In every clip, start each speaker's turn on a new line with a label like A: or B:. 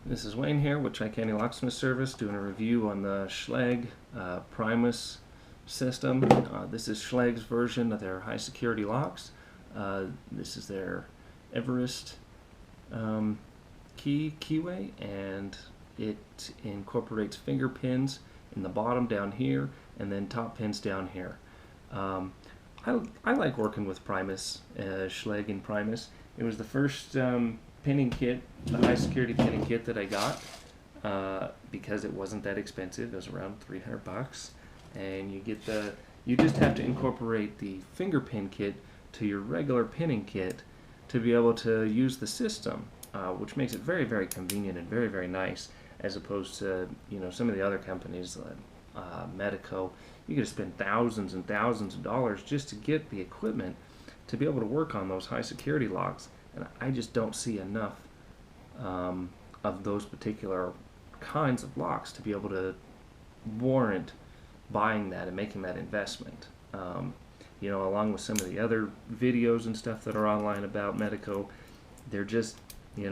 A: This is Wayne here with Tri-County Locksmith Service doing a review on the Schlage Primus system. This is Schlage's version of their high security locks. This is their Everest keyway, and it incorporates finger pins in the bottom down here and then top pins down here. I like working with Primus, Schlage and Primus. It was the first pinning kit, the high security pinning kit that I got because it wasn't that expensive. It was around 300 bucks, and you just have to incorporate the finger pin kit to your regular pinning kit to be able to use the system, which makes it very, very convenient and very, very nice, as opposed to some of the other companies like Medico. You could spend thousands and thousands of dollars just to get the equipment to be able to work on those high security locks, and I just don't see enough of those particular kinds of locks to be able to warrant buying that and making that investment. Along with some of the other videos and stuff that are online about Medico, they're just, they're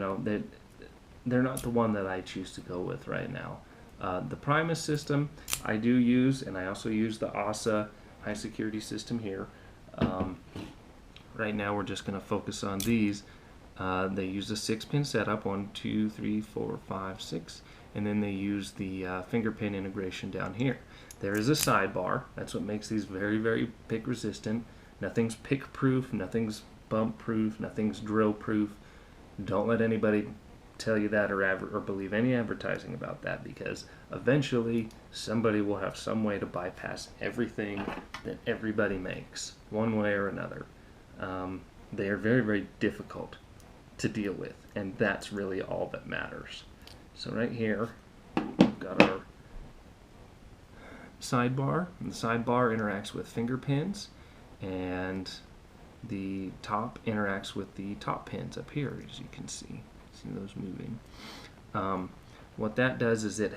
A: not the one that I choose to go with right now. The Primus system I do use, and I also use the ASA high security system here. Right now we're just going to focus on these. They use a 6-pin setup, 1, 2, 3, 4, 5, 6, and then they use the finger pin integration down here. There is a sidebar. That's what makes these very, very pick resistant. Nothing's pick proof, nothing's bump proof, nothing's drill proof. Don't let anybody tell you that or believe any advertising about that, because eventually somebody will have some way to bypass everything that everybody makes, one way or another. They are very, very difficult to deal with, and that's really all that matters. So right here we've got our sidebar, and the sidebar interacts with finger pins, and the top interacts with the top pins up here, as you can see those moving. What that does is it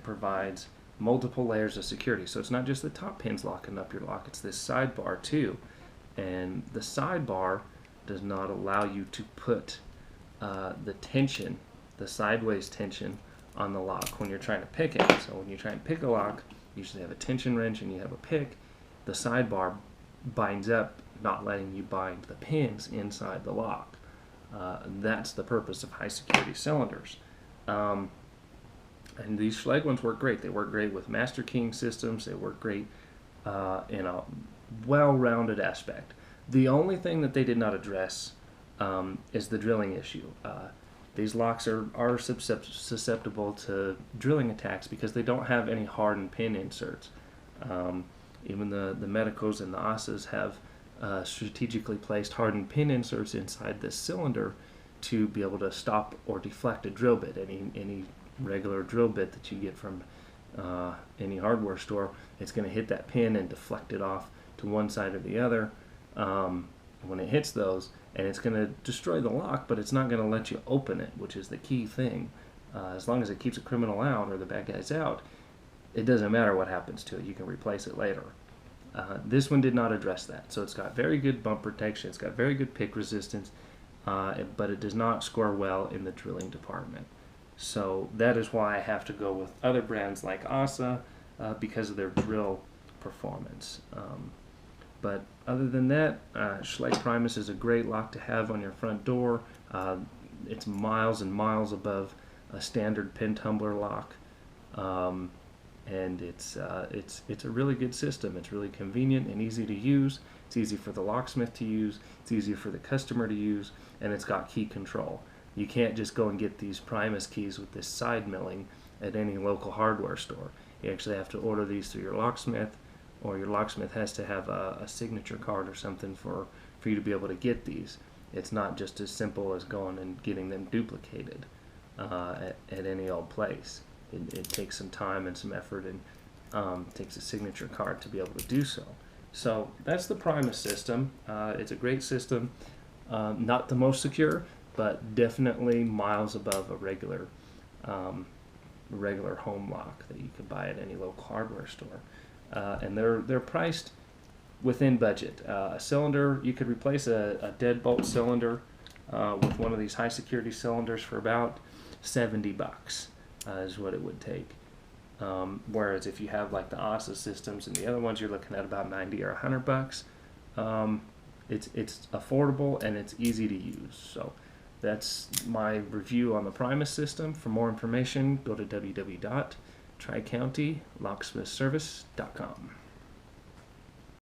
A: provides multiple layers of security. So it's not just the top pins locking up your lock, it's this sidebar too. And the sidebar does not allow you to put the tension, the sideways tension, on the lock when you're trying to pick it. So when you try and pick a lock, you usually have a tension wrench and you have a pick. The sidebar binds up, not letting you bind the pins inside the lock. That's the purpose of high security cylinders. And these Schlage ones work great. They work great with master keying systems. They work great in a well-rounded aspect. The only thing that they did not address is the drilling issue. These locks are susceptible to drilling attacks because they don't have any hardened pin inserts. Even the Medicos and the ASAs have strategically placed hardened pin inserts inside this cylinder to be able to stop or deflect a drill bit. Any regular drill bit that you get from any hardware store, it's going to hit that pin and deflect it off to one side or the other when it hits those, and it's going to destroy the lock, but it's not going to let you open it, which is the key thing. As long as it keeps a criminal out or the bad guys out, it doesn't matter what happens to it. You can replace it later. This one did not address that. So it's got very good bump protection, it's got very good pick resistance, but it does not score well in the drilling department. So that is why I have to go with other brands like ASA because of their drill performance. But other than that, Schlage Primus is a great lock to have on your front door. It's miles and miles above a standard pin tumbler lock. And it's a really good system. It's really convenient and easy to use. It's easy for the locksmith to use. It's easy for the customer to use, and it's got key control. You can't just go and get these Primus keys with this side milling at any local hardware store. You actually have to order these through your locksmith, or your locksmith has to have a signature card or something for you to be able to get these. It's not just as simple as going and getting them duplicated at any old place. It takes some time and some effort, and takes a signature card to be able to do so. So that's the Primus system. It's a great system. Not the most secure, but definitely miles above a regular home lock that you could buy at any local hardware store. And they're priced within budget. A cylinder, you could replace a deadbolt cylinder with one of these high security cylinders for about $70 is what it would take. Whereas if you have like the ASA systems and the other ones, you're looking at about 90 or $100. It's affordable and it's easy to use. So that's my review on the Primus system. For more information, go to www.tricountylocksmithservice.com.